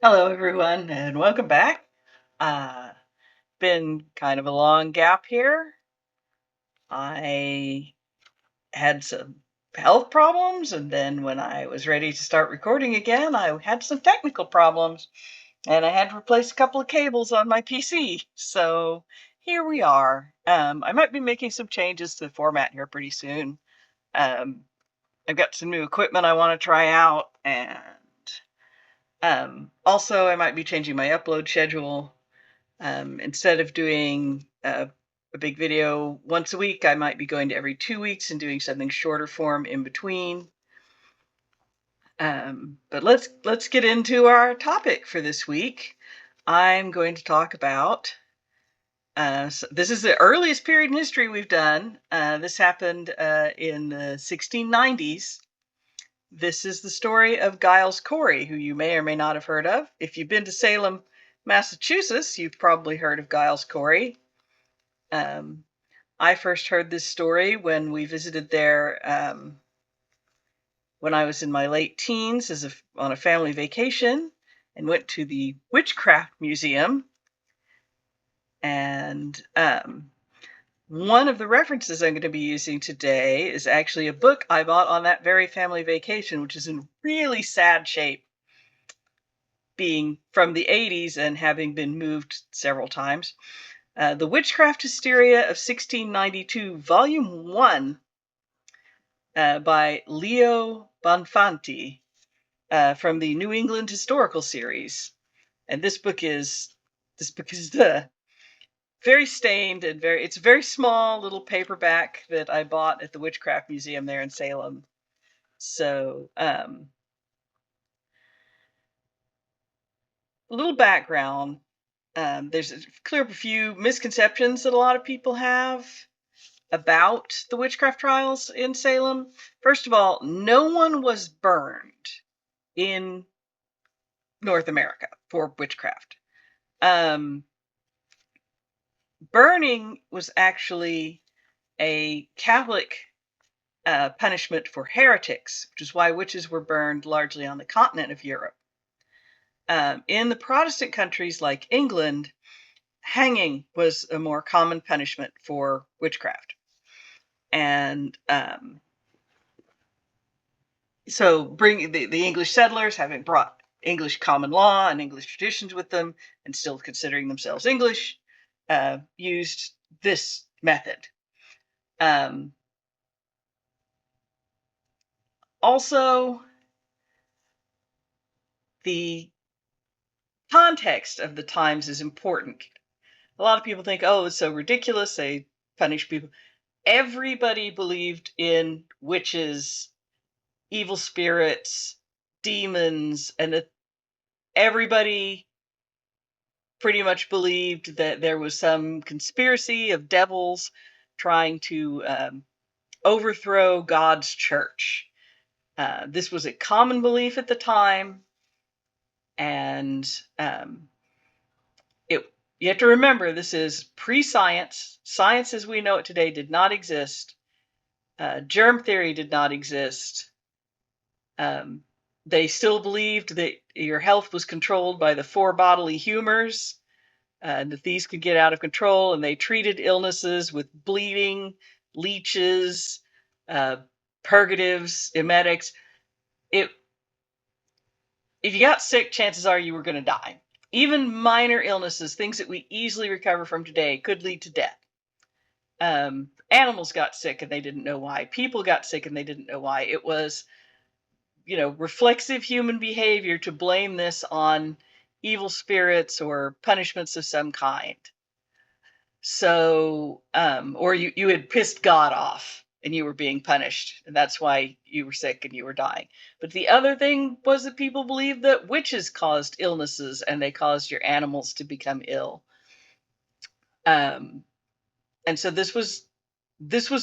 Hello, everyone, and welcome back. Uh, been kind of a long gap here. I had some health problems, and then when I was ready to start recording again, I had some technical problems, and I had to replace a couple of cables on my PC. So here we are. I might be making some changes to the format here pretty soon. Um, I've got some new equipment I want to try out, and also I might be changing my upload schedule. Instead of doing a big video once a week, I might be going to every 2 weeks and doing something shorter form in between. But let's get into our topic for this week. I'm going to talk about. So this is the earliest period in history we've done. This happened in the 1690s. This is the story of Giles Corey, who you may or may not have heard of. If you've been to Salem, Massachusetts, you've probably heard of Giles Corey. Um, I first heard this story when we visited there when I was in my late teens on a family vacation and went to the Witchcraft Museum. And one of the references I'm going to be using today is actually a book I bought on that very family vacation, which is in really sad shape, being from the 80s and having been moved several times. The Witchcraft Hysteria of 1692, Volume 1, by Leo Bonfanti, from the New England Historical Series. And this book is very stained and it's a very small little paperback that I bought at the Witchcraft Museum there in Salem. So a little background. There's clear up a few misconceptions that a lot of people have about the witchcraft trials in Salem. First of all, no one was burned in North America for witchcraft. Burning was actually a Catholic punishment for heretics, which is why witches were burned largely on the continent of Europe. In the Protestant countries like England, hanging was a more common punishment for witchcraft. And so bring the English settlers, having brought English common law and English traditions with them and still considering themselves English, used this method. Also, the context of the times is important. A lot of people think, oh, it's so ridiculous, they punish people. Everybody believed in witches, evil spirits, demons, and everybody pretty much believed that there was some conspiracy of devils trying to overthrow God's church. This was a common belief at the time, and you have to remember this is pre-science. Science as we know it today did not exist. Germ theory did not exist. They still believed that your health was controlled by the 4 bodily humors, that these could get out of control, and they treated illnesses with bleeding, leeches, purgatives, emetics. If you got sick, chances are you were going to die. Even minor illnesses, things that we easily recover from today, could lead to death. Animals got sick and they didn't know why. People got sick and they didn't know why. It was, reflexive human behavior to blame this on evil spirits or punishments of some kind. So, or you had pissed God off and you were being punished, and that's why you were sick and you were dying. But the other thing was that people believed that witches caused illnesses and they caused your animals to become ill. And so this was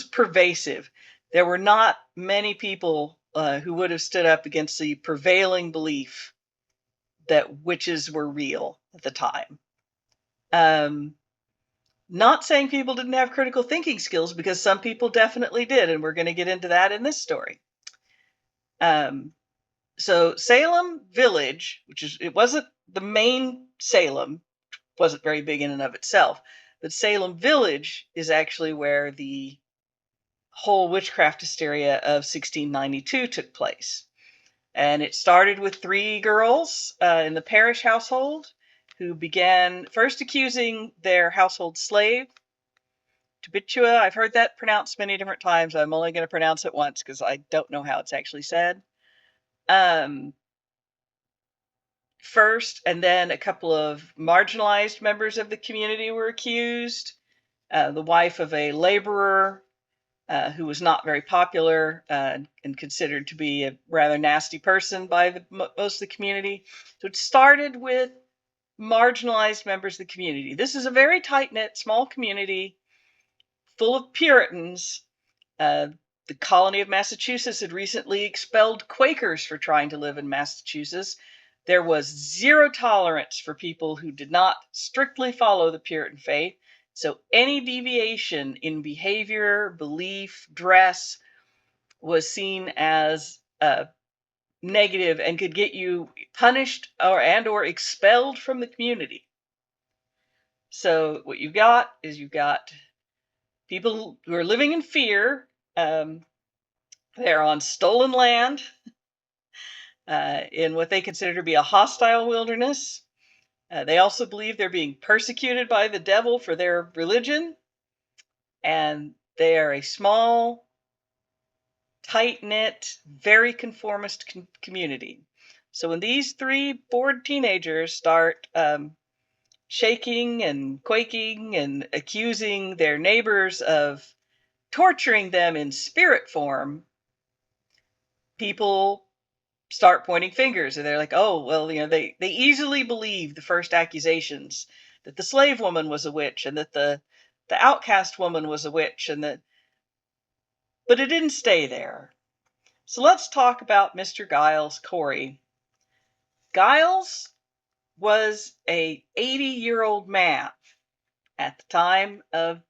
pervasive. There were not many people who would have stood up against the prevailing belief that witches were real at the time. Not saying people didn't have critical thinking skills, because some people definitely did, and we're going to get into that in this story. So Salem Village, it wasn't the main Salem wasn't very big in and of itself, but Salem Village is actually where the whole witchcraft hysteria of 1692 took place. And it started with three girls in the parish household who began first accusing their household slave, Tabitua. I've heard that pronounced many different times. I'm only going to pronounce it once because I don't know how it's actually said. Um, First, and then a couple of marginalized members of the community were accused. The wife of a laborer who was not very popular and considered to be a rather nasty person by most of the community. So it started with marginalized members of the community. This is a very tight-knit, small community full of Puritans. Uh, the colony of Massachusetts had recently expelled Quakers for trying to live in Massachusetts. There was zero tolerance for people who did not strictly follow the Puritan faith. So any deviation in behavior, belief, dress was seen as negative and could get you punished or expelled from the community. So what you've got is you've got people who are living in fear. They're on stolen land in what they consider to be a hostile wilderness. They also believe they're being persecuted by the devil for their religion. And they are a small, tight knit, very conformist community. So when these three bored teenagers start shaking and quaking and accusing their neighbors of torturing them in spirit form, people start pointing fingers, and they're like, oh, well, they easily believe the first accusations that the slave woman was a witch and that the outcast woman was a witch, but it didn't stay there. So let's talk about Mr. Giles Corey. Giles was a 80-year-old man at the time of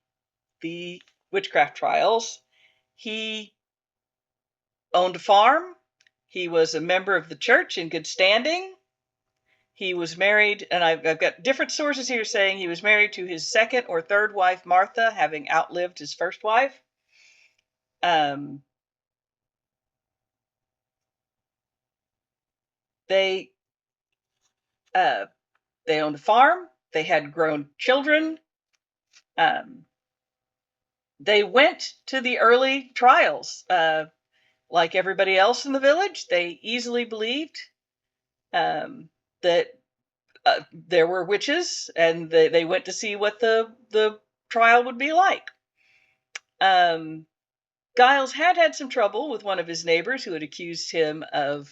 the witchcraft trials. He owned a farm. He was a member of the church in good standing. He was married, and I've got different sources here saying he was married to his second or third wife, Martha, having outlived his first wife. Um, they they owned a farm. They had grown children. Um, they went to the early trials like everybody else in the village. They easily believed that there were witches, and they went to see what the trial would be like. Giles had some trouble with one of his neighbors who had accused him of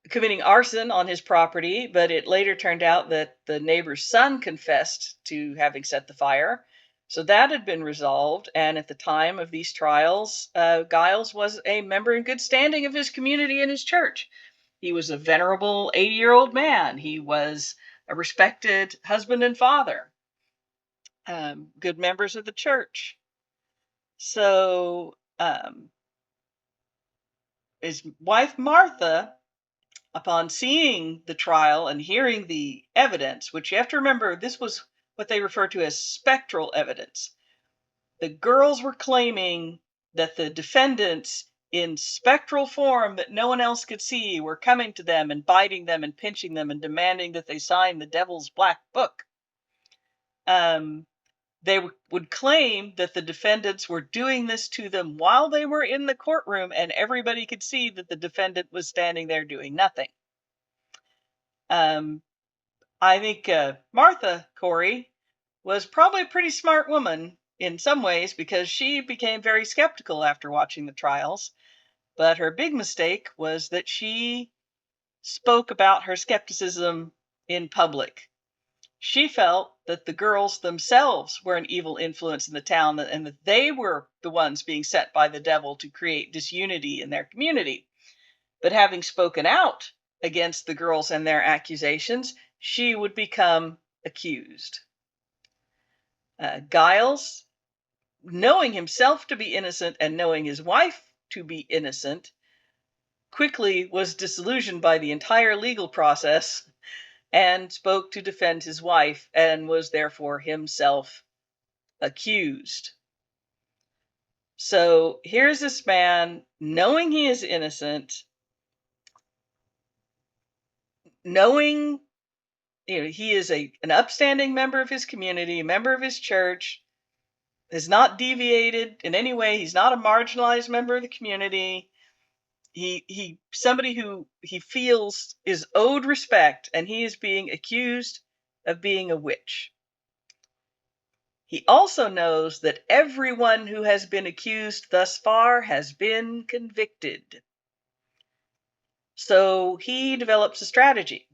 committing arson on his property, but it later turned out that the neighbor's son confessed to having set the fire. So that had been resolved, and at the time of these trials, Giles was a member in good standing of his community and his church. He was a venerable 80-year-old man. He was a respected husband and father, good members of the church. So his wife Martha, upon seeing the trial and hearing the evidence, which you have to remember, this was what they refer to as spectral evidence. The girls were claiming that the defendants, in spectral form that no one else could see, were coming to them and biting them and pinching them and demanding that they sign the devil's black book. They would claim that the defendants were doing this to them while they were in the courtroom, and everybody could see that the defendant was standing there doing nothing. I think Martha Corey was probably a pretty smart woman in some ways, because she became very skeptical after watching the trials. But her big mistake was that she spoke about her skepticism in public. She felt that the girls themselves were an evil influence in the town, and that they were the ones being sent by the devil to create disunity in their community. But having spoken out against the girls and their accusations, she would become accused. Giles, knowing himself to be innocent and knowing his wife to be innocent, quickly was disillusioned by the entire legal process and spoke to defend his wife and was therefore himself accused. So here's this man knowing he is innocent, knowing he is an upstanding member of his community, a member of his church, has not deviated in any way. He's not a marginalized member of the community. He somebody who he feels is owed respect, and he is being accused of being a witch. He also knows that everyone who has been accused thus far has been convicted. So he develops a strategy.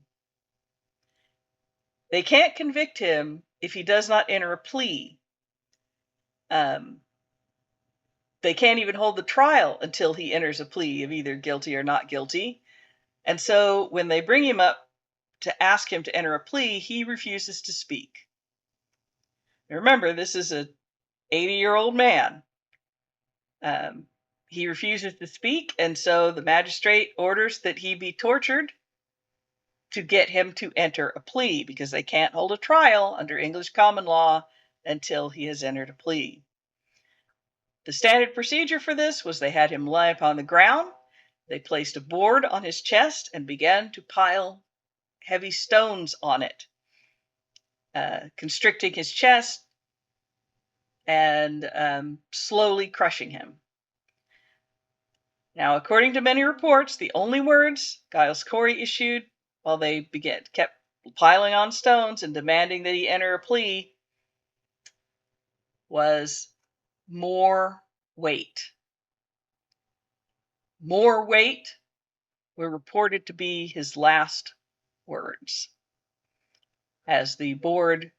They can't convict him if he does not enter a plea. They can't even hold the trial until he enters a plea of either guilty or not guilty. And so when they bring him up to ask him to enter a plea, he refuses to speak. Now remember, this is an 80-year-old man. He refuses to speak, and so the magistrate orders that he be tortured to get him to enter a plea, because they can't hold a trial under English common law until he has entered a plea. The standard procedure for this was they had him lie upon the ground, they placed a board on his chest and began to pile heavy stones on it, constricting his chest and slowly crushing him. Now, according to many reports, the only words Giles Corey issued while they kept piling on stones and demanding that he enter a plea was more weight. More weight were reported to be his last words, as the board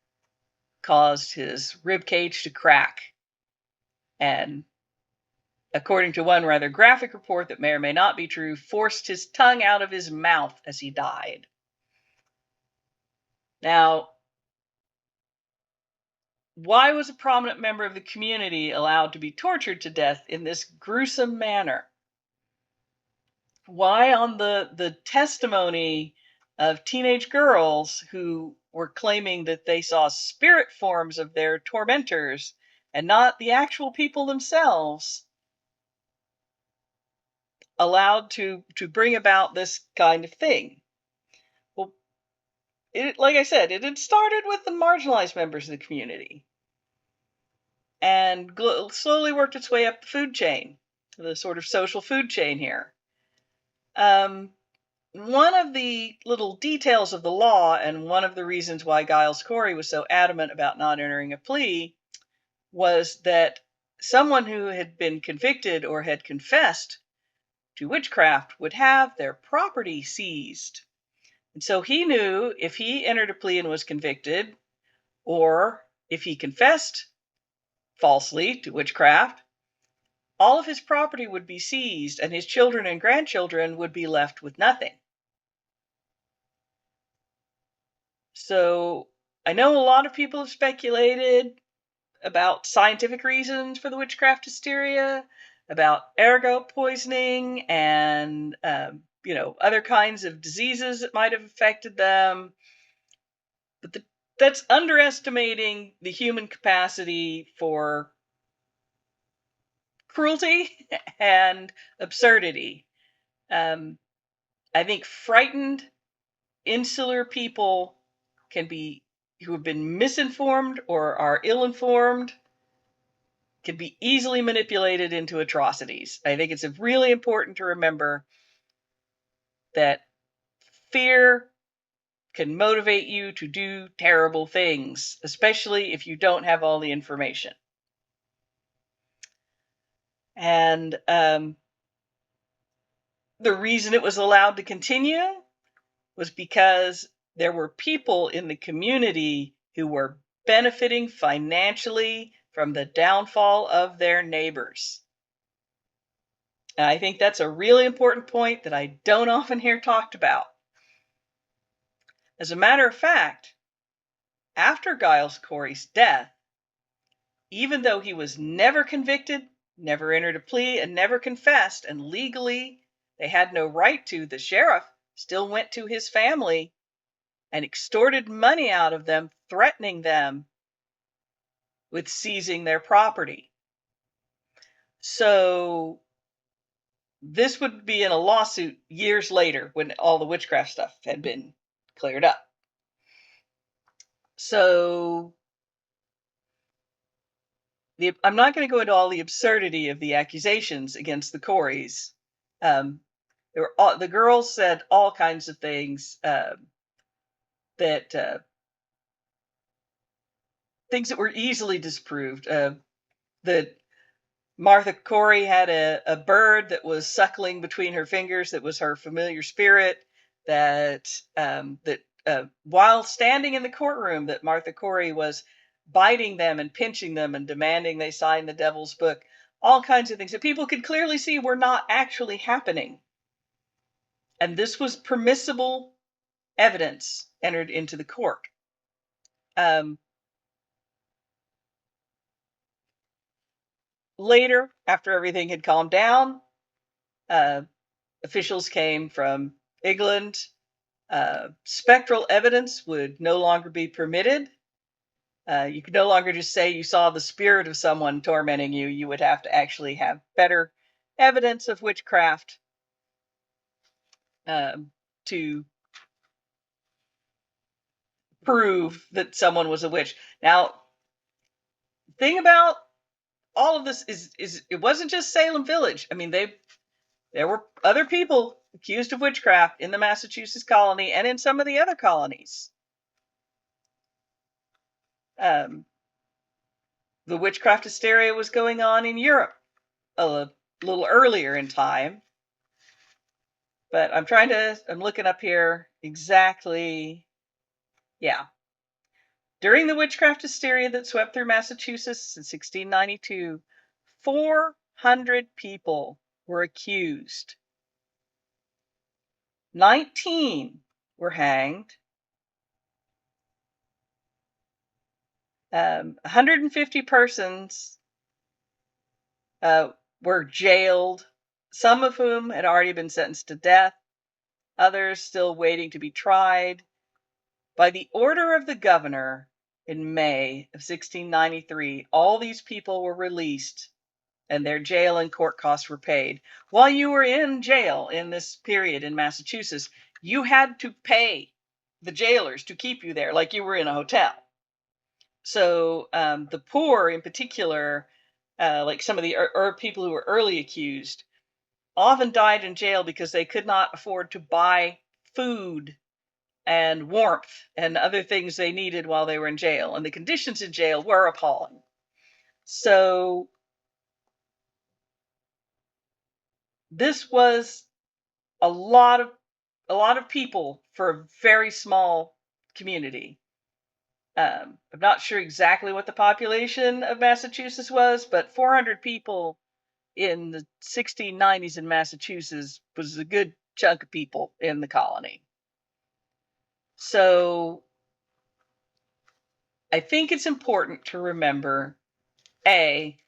caused his rib cage to crack, and according to one rather graphic report that may or may not be true, forced his tongue out of his mouth as he died. Now, why was a prominent member of the community allowed to be tortured to death in this gruesome manner? Why, on the testimony of teenage girls who were claiming that they saw spirit forms of their tormentors and not the actual people themselves, allowed to bring about this kind of thing? Well, like I said, it had started with the marginalized members of the community and slowly worked its way up the food chain, the sort of social food chain here. One of the little details of the law, and one of the reasons why Giles Corey was so adamant about not entering a plea, was that someone who had been convicted or had confessed to witchcraft would have their property seized. And so he knew if he entered a plea and was convicted, or if he confessed falsely to witchcraft, all of his property would be seized and his children and grandchildren would be left with nothing. So I know a lot of people have speculated about scientific reasons for the witchcraft hysteria, about ergot poisoning and other kinds of diseases that might have affected them. But that's underestimating the human capacity for cruelty and absurdity. I think frightened, insular people who have been misinformed or are ill-informed can be easily manipulated into atrocities. I think it's really important to remember that fear can motivate you to do terrible things, especially if you don't have all the information. And the reason it was allowed to continue was because there were people in the community who were benefiting financially from the downfall of their neighbors. And I think that's a really important point that I don't often hear talked about. As a matter of fact, after Giles Corey's death, even though he was never convicted, never entered a plea, and never confessed, and legally they had no right to. The sheriff still went to his family and extorted money out of them, threatening them with seizing their property. So this would be in a lawsuit years later when all the witchcraft stuff had been cleared up. So I'm not going to go into all the absurdity of the accusations against the Coreys. The girls said all kinds of things that things that were easily disproved. That Martha Corey had a bird that was suckling between her fingers that was her familiar spirit. That while standing in the courtroom, that Martha Corey was biting them and pinching them and demanding they sign the devil's book. All kinds of things that people could clearly see were not actually happening. And this was permissible evidence entered into the court. Later, after everything had calmed down, officials came from England. Spectral evidence would no longer be permitted. You could no longer just say you saw the spirit of someone tormenting you. You would have to actually have better evidence of witchcraft to prove that someone was a witch. Now, the thing about all of this is it wasn't just Salem Village. I mean, there were other people accused of witchcraft in the Massachusetts colony and in some of the other colonies. The witchcraft hysteria was going on in Europe a little earlier in time. But I'm looking up here exactly. Yeah. During the witchcraft hysteria that swept through Massachusetts in 1692, 400 people were accused. 19 were hanged. 150 persons were jailed, some of whom had already been sentenced to death, others still waiting to be tried. By the order of the governor in May of 1693, all these people were released and their jail and court costs were paid. While you were in jail in this period in Massachusetts, you had to pay the jailers to keep you there like you were in a hotel. So the poor in particular, like some of the people who were early accused, often died in jail because they could not afford to buy food and warmth and other things they needed while they were in jail. And the conditions in jail were appalling. So this was a lot of people for a very small community. I'm not sure exactly what the population of Massachusetts was, but 400 people in the 1690s in Massachusetts was a good chunk of people in the colony. So I think it's important to remember, A,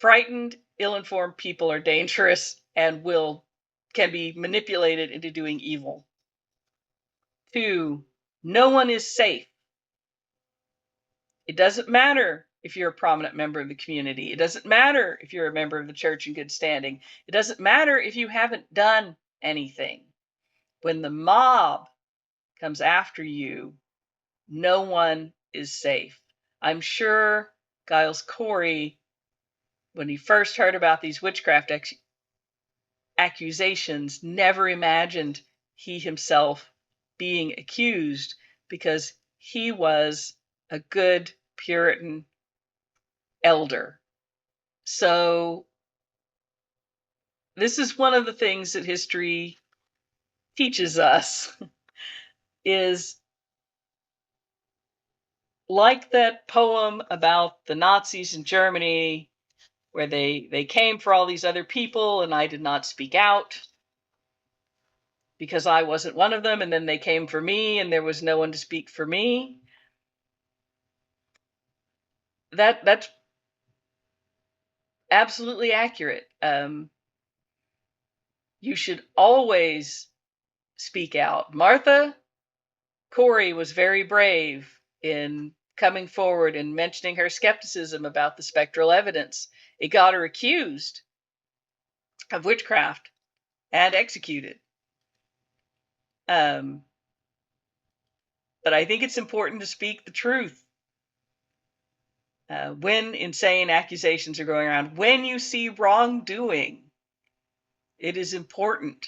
frightened, ill-informed people are dangerous and can be manipulated into doing evil. 2, no one is safe. It doesn't matter if you're a prominent member of the community. It doesn't matter if you're a member of the church in good standing. It doesn't matter if you haven't done anything. When the mob comes after you, no one is safe. I'm sure Giles Corey, when he first heard about these witchcraft accusations, never imagined he himself being accused, because he was a good Puritan elder. So this is one of the things that history teaches us is, like that poem about the Nazis in Germany, where they came for all these other people and I did not speak out because I wasn't one of them, and then they came for me and there was no one to speak for me. That's absolutely accurate. You should always speak out. Martha Corey was very brave in coming forward and mentioning her skepticism about the spectral evidence. It got her accused of witchcraft and executed. But I think it's important to speak the truth. When insane accusations are going around, when you see wrongdoing, it is important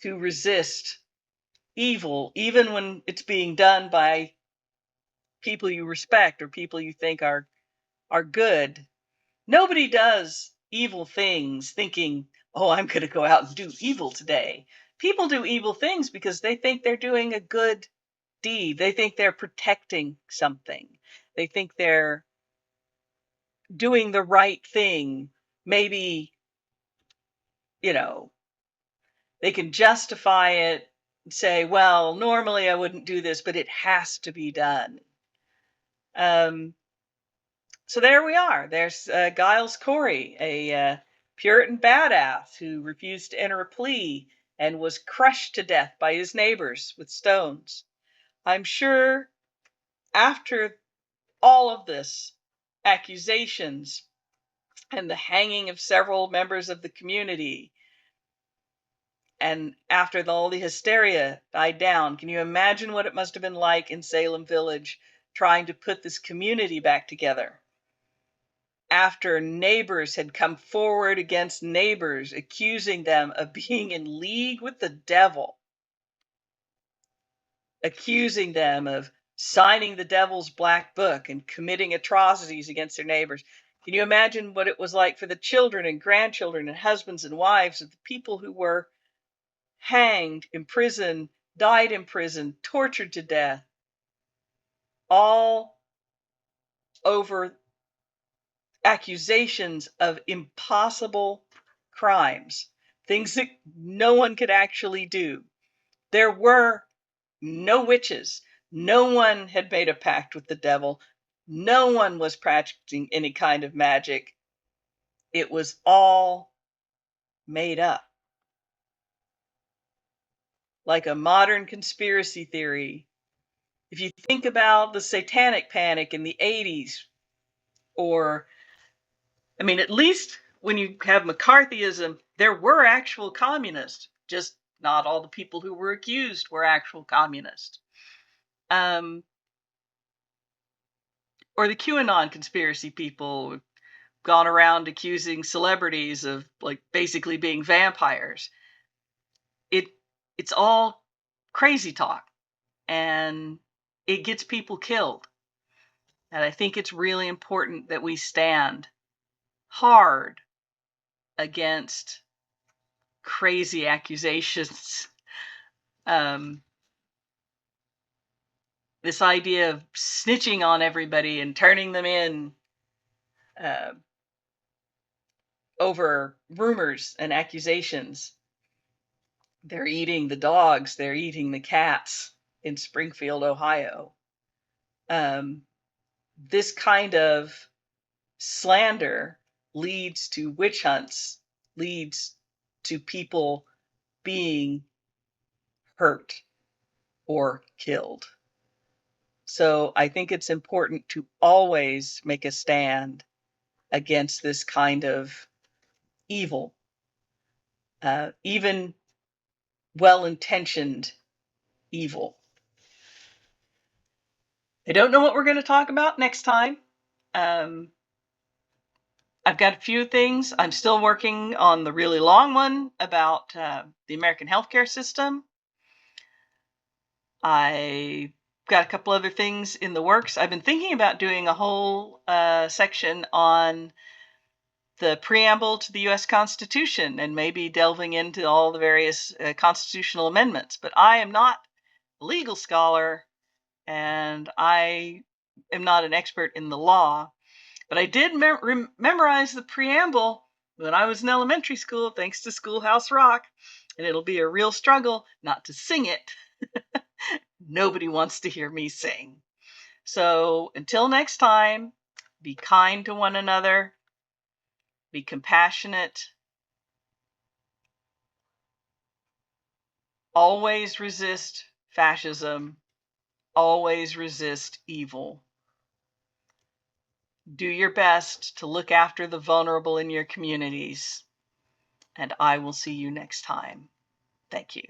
to resist evil, even when it's being done by people you respect or people you think are good. Nobody does evil things thinking, oh, I'm going to go out and do evil today. People do evil things because they think they're doing a good deed. They think they're protecting something. They think they're doing the right thing. Maybe, you know, they can justify it, say, well, normally I wouldn't do this, but it has to be done. So there we are. There's Giles Corey, a Puritan badass who refused to enter a plea and was crushed to death by his neighbors with stones. I'm sure after all of this accusations and the hanging of several members of the community, and after all the hysteria died down, can you imagine what it must have been like in Salem Village trying to put this community back together? After neighbors had come forward against neighbors, accusing them of being in league with the devil, accusing them of signing the devil's black book and committing atrocities against their neighbors. Can you imagine what it was like for the children and grandchildren and husbands and wives of the people who were hanged, imprisoned, died in prison, tortured to death, all over accusations of impossible crimes, things that no one could actually do. There were no witches. No one had made a pact with the devil. No one was practicing any kind of magic. It was all made up. Like a modern conspiracy theory. If you think about the satanic panic in the 80s, or, I mean, at least when you have McCarthyism, there were actual communists, just not all the people who were accused were actual communists. Or the QAnon conspiracy people who've gone around accusing celebrities of like basically being vampires. It's all crazy talk, and it gets people killed. And I think it's really important that we stand hard against crazy accusations. This idea of snitching on everybody and turning them in over rumors and accusations. They're eating the dogs, they're eating the cats in Springfield, Ohio. This kind of slander leads to witch hunts, leads to people being hurt or killed. So I think it's important to always make a stand against this kind of evil, even well-intentioned evil. I don't know what we're going to talk about next time. I've got a few things. I'm still working on the really long one about the American healthcare system. I got a couple other things in the works. I've been thinking about doing a whole section on the preamble to the U.S. Constitution and maybe delving into all the various constitutional amendments. But I am not a legal scholar, and I am not an expert in the law. But I did memorize the preamble when I was in elementary school, thanks to Schoolhouse Rock, and it'll be a real struggle not to sing it. Nobody wants to hear me sing. So until next time, be kind to one another, be compassionate, Always resist fascism. Always resist evil. Do your best to look after the vulnerable in your communities. And I will see you next time. Thank you.